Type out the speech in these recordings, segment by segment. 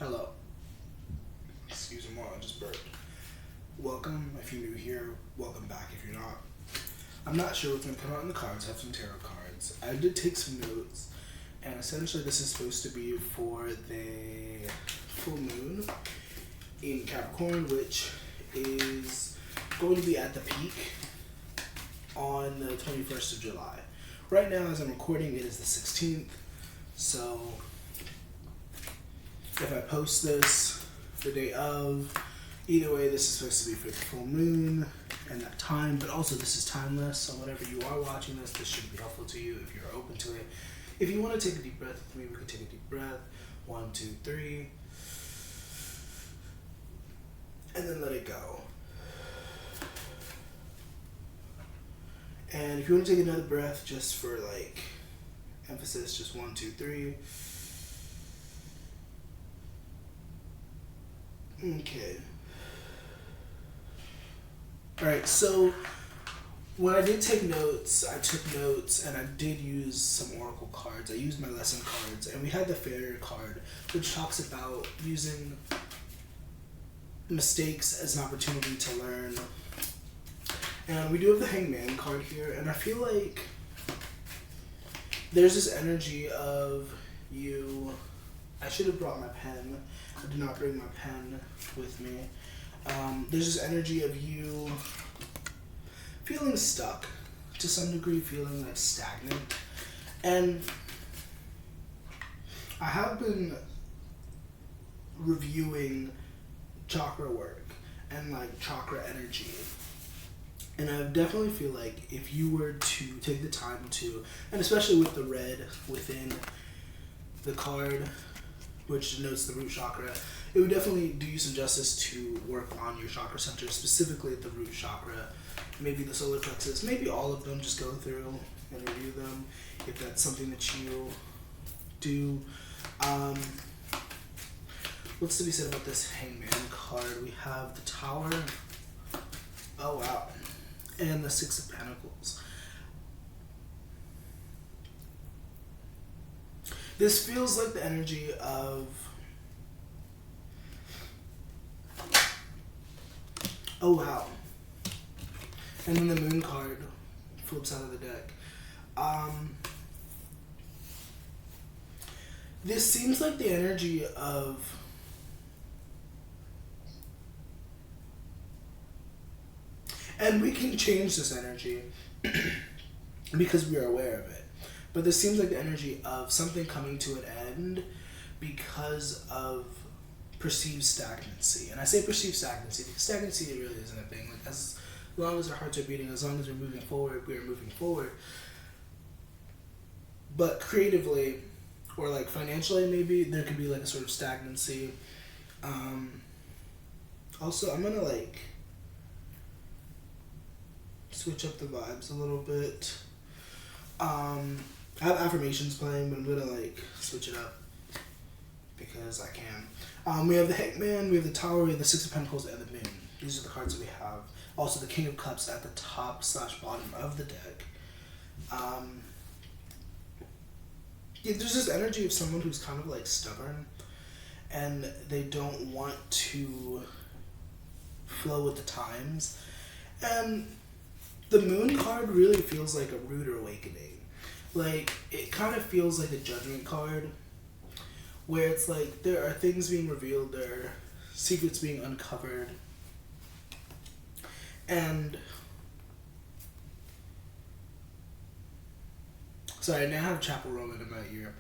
Hello. Excuse me, I just burped. Welcome if you're new here. Welcome back if you're not. I'm not sure what's going to come out in the cards. I have some tarot cards. I did take some notes, and essentially this is supposed to be for the full moon in Capricorn, which is going to be at the peak on the 21st of July. Right now, as I'm recording, it is the 16th, so if I post this the day of, either way, this is supposed to be for the full moon and that time, but also this is timeless, so whenever you are watching this, this should be helpful to you if you're open to it. If you want to take a deep breath with me, we can take a deep breath. 1, 2, 3. And then let it go. And if you want to take another breath just for like emphasis, just 1, 2, 3. Okay. Alright, so when I did take notes, I took notes and I did use some oracle cards. I used my lesson cards, and we had the failure card, which talks about using mistakes as an opportunity to learn. And we do have the Hangman card here, and I feel like there's this energy of you. I should have brought my pen. I did not bring my pen with me. There's this energy of you feeling stuck to some degree, feeling like stagnant. And I have been reviewing chakra work and like chakra energy. And I definitely feel like if you were to take the time to, and especially with the red within the card, which denotes the root chakra, it would definitely do you some justice to work on your chakra center, specifically at the root chakra, maybe the solar plexus, maybe all of them, just go through and review them if that's something that you do. What's to be said about this Hangman card? We have the Tower. Oh, wow. And the Six of Pentacles. This feels like the energy of, oh wow. And then the Moon card flips out of the deck. This seems like the energy of and we can change this energy because we are aware of it. But this seems like the energy of something coming to an end because of perceived stagnancy. And I say perceived stagnancy because stagnancy really isn't a thing. Like, as long as our hearts are beating, as long as we're moving forward, we are moving forward. But creatively, or like financially maybe, there could be like a sort of stagnancy. Also, I'm going to like switch up the vibes a little bit. I have affirmations playing, but I'm gonna like switch it up because I can. We have the Hangman, we have the Tower, we have the Six of Pentacles, and the Moon. These are the cards that we have. Also, the King of Cups at the top / bottom of the deck. Yeah, there's this energy of someone who's kind of like stubborn, and they don't want to flow with the times. And the Moon card really feels like a rude awakening. Like, it kind of feels like a Judgment card, where it's like there are things being revealed, there are secrets being uncovered, and sorry, now I have Chapel Roman in my ear.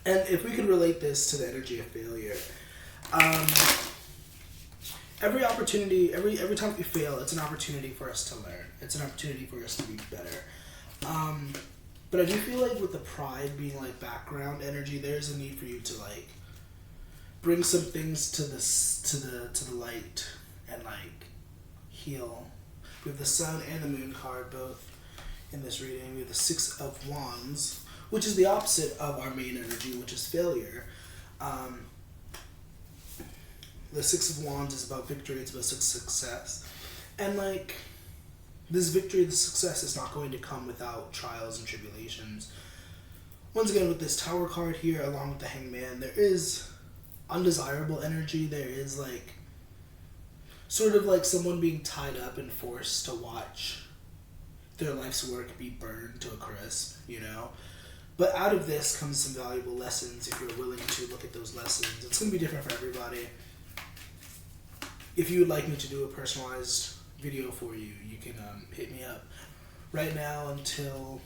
And if we could relate this to the energy of failure, every opportunity, every time we fail, it's an opportunity for us to learn. It's an opportunity for us to be better. But I do feel like with the pride being like background energy, there's a need for you to like bring some things to the light and like heal. We have the Sun and the Moon card both in this reading. We have the Six of Wands, which is the opposite of our main energy, which is failure. The Six of Wands is about victory, it's about success. And like, this victory, this success is not going to come without trials and tribulations. Once again, with this Tower card here, along with the Hangman, there is undesirable energy. There is like sort of like someone being tied up and forced to watch their life's work be burned to a crisp, you know? But out of this comes some valuable lessons if you're willing to look at those lessons. It's going to be different for everybody. If you would like me to do a personalized video for you, you can hit me up right now until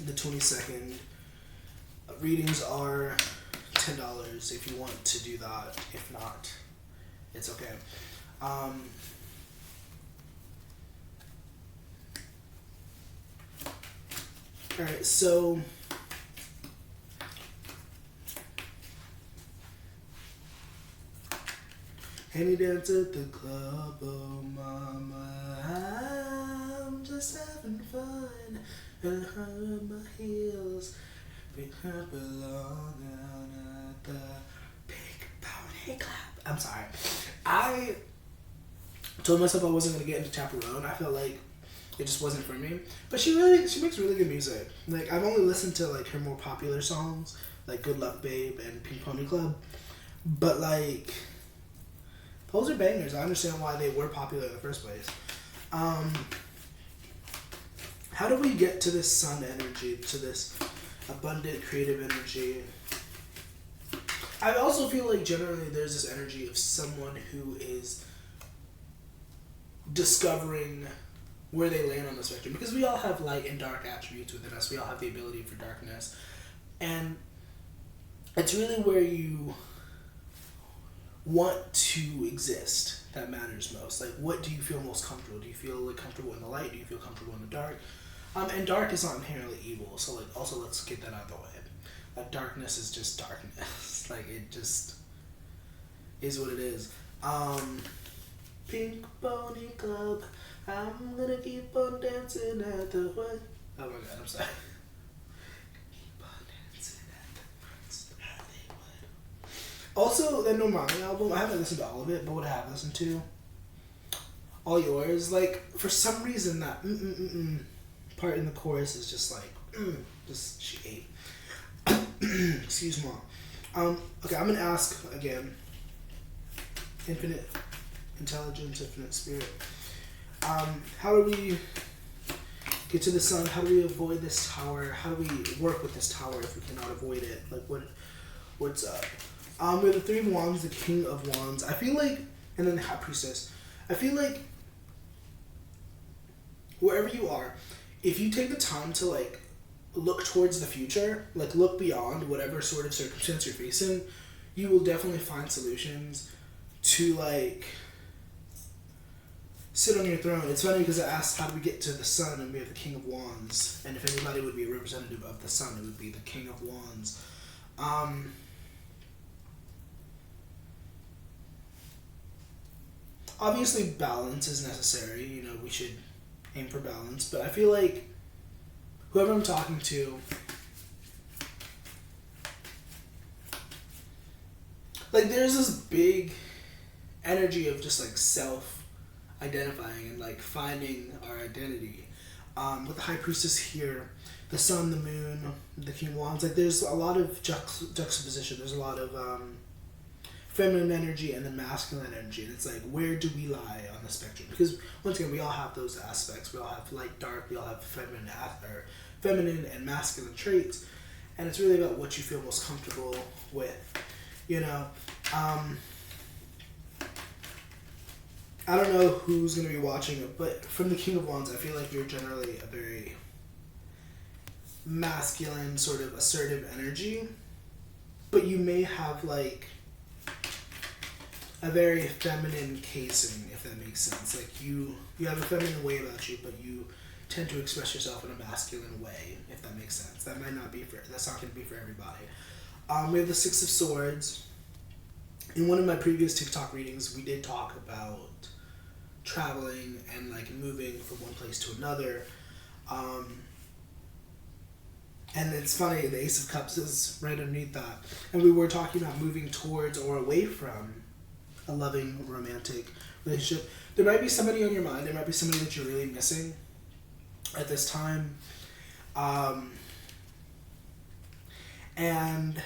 the 22nd. Readings are $10 if you want to do that. If not, it's okay. Alright, so any dance at the club, oh mama, I'm just having fun, and hurt my heels, we belong out at the big pony club. I'm sorry. I told myself I wasn't going to get into Chaperone. I felt like it just wasn't for me. But she makes really good music. Like, I've only listened to like her more popular songs, like Good Luck Babe and Pink Pony Club. But like, those are bangers. I understand why they were popular in the first place. How do we get to this sun energy, to this abundant creative energy? I also feel like generally there's this energy of someone who is discovering where they land on the spectrum, because we all have light and dark attributes within us. We all have the ability for darkness, and it's really where you want to exist that matters most. Like, what do you feel most comfortable? Do you feel like comfortable in the light? Do you feel comfortable in the dark? And dark is not inherently evil, so like, also let's get that out of the way. That darkness is just darkness. Like, it just is what it is. Pink Pony Club, I'm gonna keep on dancing at the what? Oh my god, I'm sorry. Keep on dancing at the Prince Hollywood. Also, the Normani album, I haven't listened to all of it, but what I have listened to, All Yours, like, for some reason that part in the chorus is just like, just, she ate. Excuse me. Okay, I'm gonna ask again. Infinite intelligence, infinite spirit. How do we get to the sun? How do we avoid this tower? How do we work with this tower if we cannot avoid it? Like, what's up? We have the Three of Wands, the King of Wands. I feel like, and then the High Priestess. I feel like wherever you are, if you take the time to like look towards the future, like look beyond whatever sort of circumstance you're facing, you will definitely find solutions to like sit on your throne. It's funny because I asked how do we get to the sun, and we have the King of Wands, and if anybody would be a representative of the sun, it would be the King of Wands. Obviously balance is necessary, you know, we should aim for balance, but I feel like whoever I'm talking to, like, there's this big energy of just like self-identifying and like finding our identity. With the High Priestess here, the sun, the moon, the King of Wands, like there's a lot of juxtaposition. There's a lot of feminine energy and then masculine energy, and it's like, where do we lie on the spectrum? Because once again, we all have those aspects. We all have light, dark. We all have feminine and masculine traits, and it's really about what you feel most comfortable with, you know. I don't know who's going to be watching it, but from the King of Wands, I feel like you're generally a very masculine, sort of assertive energy, but you may have like a very feminine casing, if that makes sense. Like you have a feminine way about you, but you tend to express yourself in a masculine way, if that makes sense. That's not going to be for everybody. We have the Six of Swords. In one of my previous TikTok readings, we did talk about traveling and like moving from one place to another. And it's funny, the Ace of Cups is right underneath that. And we were talking about moving towards or away from a loving romantic relationship. There might be somebody on your mind. There might be somebody that you're really missing at this time. And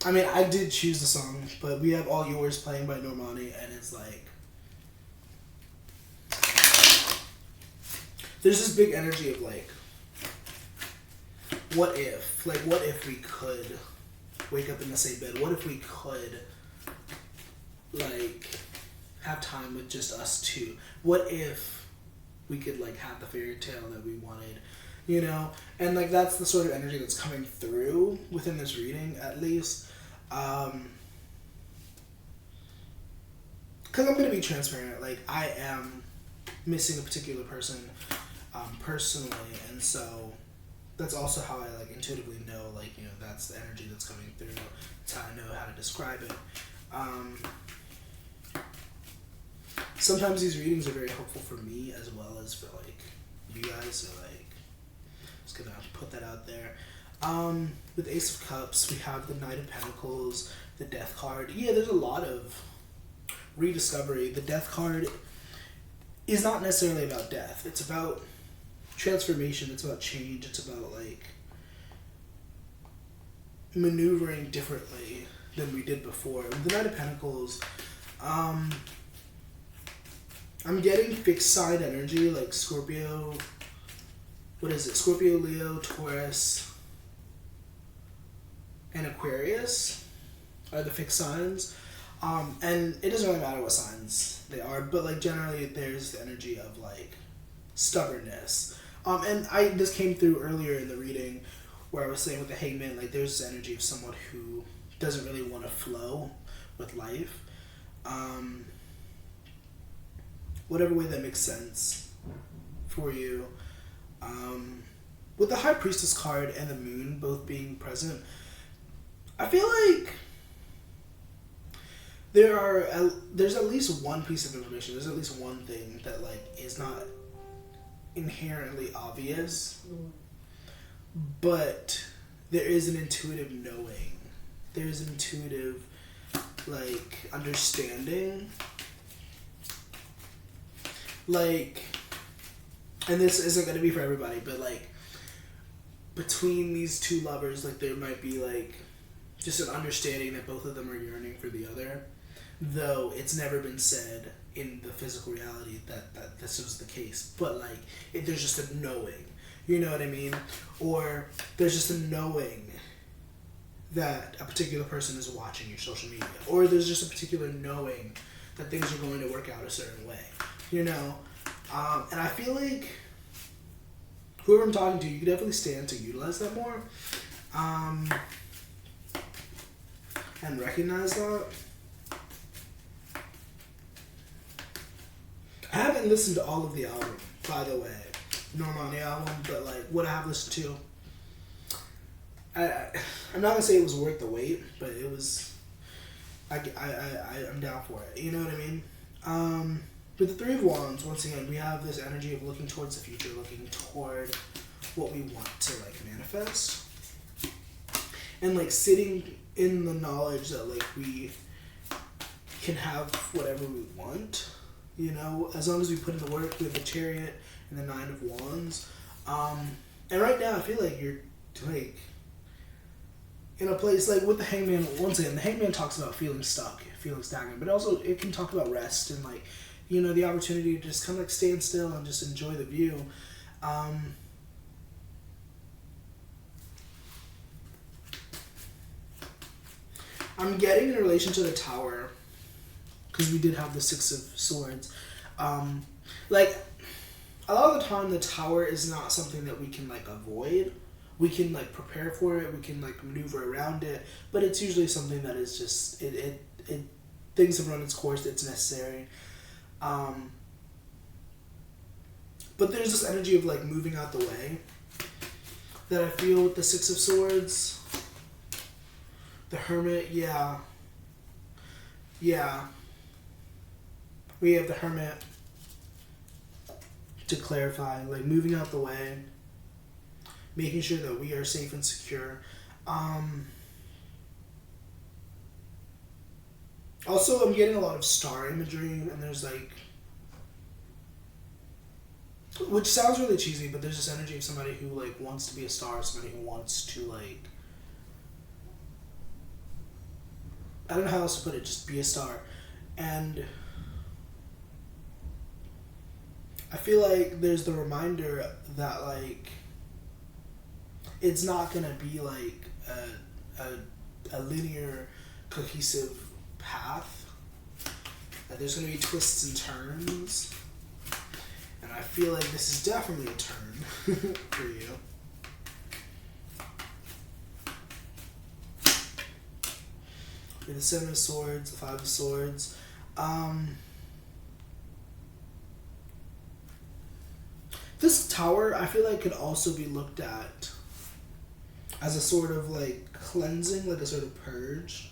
I mean, I did choose the song, but we have All Yours playing by Normani, and it's like, there's this big energy of like, what if we could wake up in the same bed? What if we could like have time with just us two? What if we could like have the fairy tale that we wanted, you know? And like that's the sort of energy that's coming through within this reading, at least. Because I'm gonna be transparent. Like I am missing a particular person personally, and so that's also how I like intuitively know, like, you know, that's the energy that's coming through. That's how I know how to describe it. Sometimes these readings are very helpful for me as well as for like you guys, so like just gonna put that out there. With Ace of Cups, we have the Knight of Pentacles, the Death card. Yeah, there's a lot of rediscovery. The Death card is not necessarily about death. It's about transformation. It's about change. It's about like maneuvering differently than we did before. With the Knight of Pentacles, I'm getting fixed sign energy, like Scorpio. What is it? Scorpio, Leo, Taurus, and Aquarius are the fixed signs. And it doesn't really matter what signs they are, but like generally there's the energy of like stubbornness. And this came through earlier in the reading where I was saying with the Hangman, like there's this energy of someone who doesn't really want to flow with life. Whatever way that makes sense for you. With the High Priestess card and the Moon both being present, I feel like there's at least one piece of information, there's at least one thing that like is not inherently obvious, but there is an intuitive knowing. There's an intuitive like understanding. Like, and this isn't going to be for everybody, but like between these two lovers, like there might be like just an understanding that both of them are yearning for the other, though it's never been said in the physical reality that this was the case. But like there's just a knowing, you know what I mean? Or there's just a knowing that a particular person is watching your social media, or there's just a particular knowing that things are going to work out a certain way, you know? And I feel like whoever I'm talking to, you could definitely stand to utilize that more, and recognize that. I haven't listened to all of the album, by the way, Normani album, but like what I have listened to, I'm not gonna say it was worth the wait, but it was. I'm down for it. You know what I mean? With the Three of Wands, once again, we have this energy of looking towards the future, looking toward what we want to like manifest, and like sitting in the knowledge that like we can have whatever we want. You know, as long as we put in the work. With the Chariot and the Nine of Wands, and right now I feel like you're like in a place like with the Hangman. Once again, the Hangman talks about feeling stuck, feeling stagnant, but also it can talk about rest and like, you know, the opportunity to just kind of like stand still and just enjoy the view. I'm getting in relation to the Tower, because we did have the Six of Swords. Like a lot of the time the Tower is not something that we can like avoid. We can like prepare for it, we can like maneuver around it, but it's usually something that is just it things have run its course, it's necessary. But there's this energy of like moving out the way that I feel with the Six of Swords. The Hermit, yeah. We have the Hermit to clarify, like moving out the way, making sure that we are safe and secure. Also, I'm getting a lot of star imagery, and there's like, which sounds really cheesy, but there's this energy of somebody who like wants to be a star, somebody who wants to like, I don't know how else to put it, just be a star. And I feel like there's the reminder that like it's not gonna be like a linear, cohesive path. That there's gonna be twists and turns. And I feel like this is definitely a turn for you. We have the Seven of Swords, the Five of Swords. This tower, I feel like, could also be looked at as a sort of like cleansing, like a sort of purge.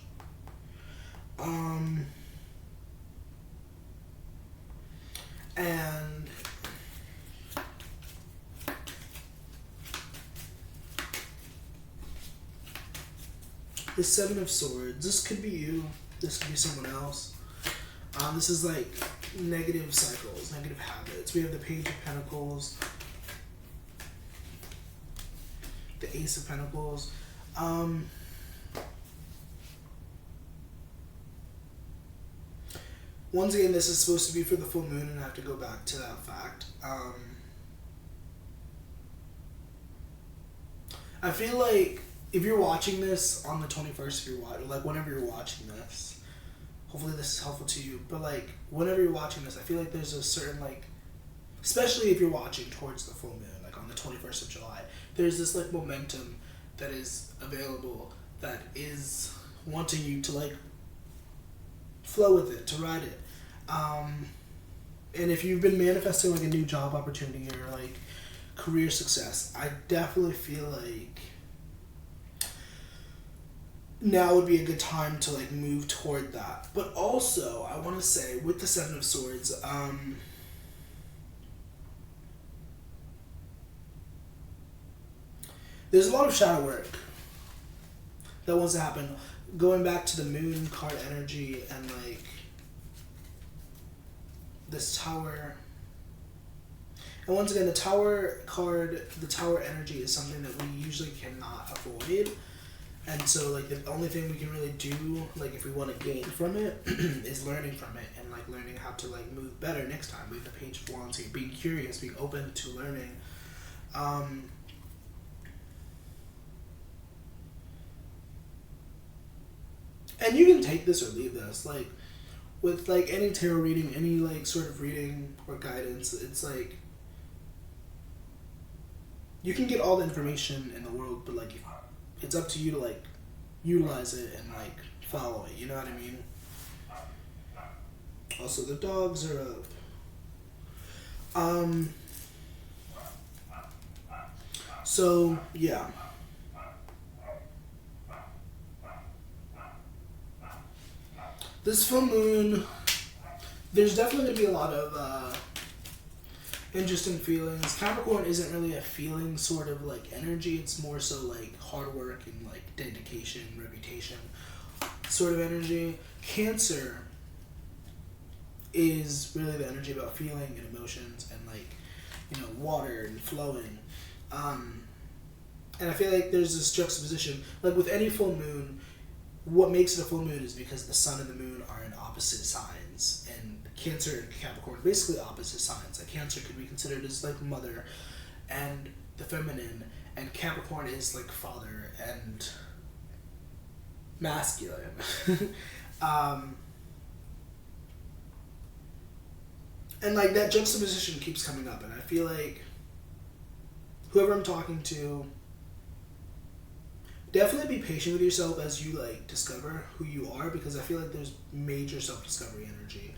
And the Seven of Swords, this could be you, this could be someone else. This is like negative cycles, negative habits. We have the Page of Pentacles, the Ace of Pentacles. Once again, this is supposed to be for the full moon, and I have to go back to that fact. I feel like if you're watching this on the 21st, if you're watching, like whenever you're watching this, hopefully this is helpful to you, but like whenever you're watching this, I feel like there's a certain like, especially if you're watching towards the full moon, like on the 21st of July, there's this like momentum that is available that is wanting you to like flow with it, to ride it. And if you've been manifesting like a new job opportunity or like career success, I definitely feel like now would be a good time to like move toward that. But also, I want to say with the Seven of Swords, there's a lot of shadow work that wants to happen. Going back to the moon card energy and like this tower. And once again, the tower card, the tower energy is something that we usually cannot avoid. And so like the only thing we can really do, like if we want to gain from it, is learning from it and like learning how to like move better next time. We have the Page of Wands here, being curious, being open to learning. And you can take this or leave this. Like with like any tarot reading, any like sort of reading or guidance, it's like you can get all the information in the world, but like it's up to you to like utilize it and like follow it. You know what I mean? Also, the dogs are up. So yeah. This full moon, there's definitely going to be a lot of interesting feelings. Capricorn isn't really a feeling sort of like energy. It's more so like hard work and like dedication, reputation sort of energy. Cancer is really the energy about feeling and emotions and like, you know, water and flowing. And I feel like there's this juxtaposition. Like with any full moon, what makes it a full moon is because the sun and the moon are in opposite signs, and Cancer and Capricorn are basically opposite signs. Like Cancer could be considered as like mother and the feminine, and Capricorn is like father and masculine. And like that juxtaposition keeps coming up, and I feel like whoever I'm talking to, definitely be patient with yourself as you like discover who you are, because I feel like there's major self-discovery energy.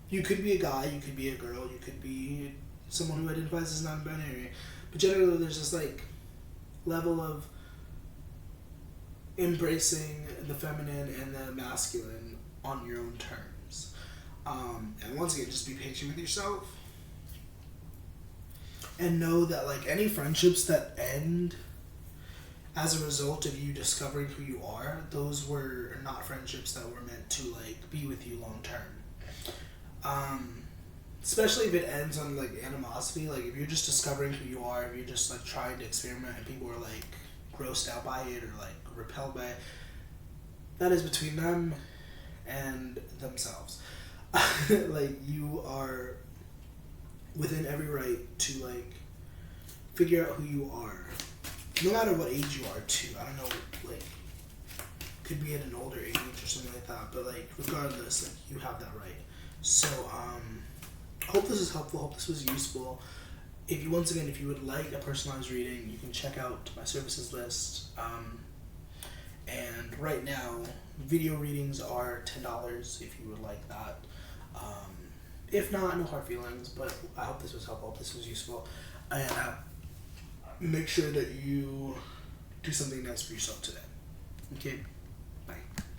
You could be a guy, you could be a girl, you could be someone who identifies as non-binary, but generally there's this like level of embracing the feminine and the masculine on your own terms. And once again, just be patient with yourself. And know that like any friendships that end as a result of you discovering who you are, those were not friendships that were meant to like be with you long term. Especially if it ends on like animosity. Like if you're just discovering who you are, if you're just like trying to experiment and people are like grossed out by it or like repelled by it, that is between them and themselves. Like you are within every right to like figure out who you are, no matter what age you are too. I don't know, like could be at an older age or something like that, but like regardless, like you have that right. So hope this is helpful, hope this was useful. If you, once again, if you would like a personalized reading, you can check out my services list. And right now, video readings are $10 if you would like that. If not, no hard feelings, but I hope this was helpful, hope this was useful. And make sure that you do something nice for yourself today. Okay?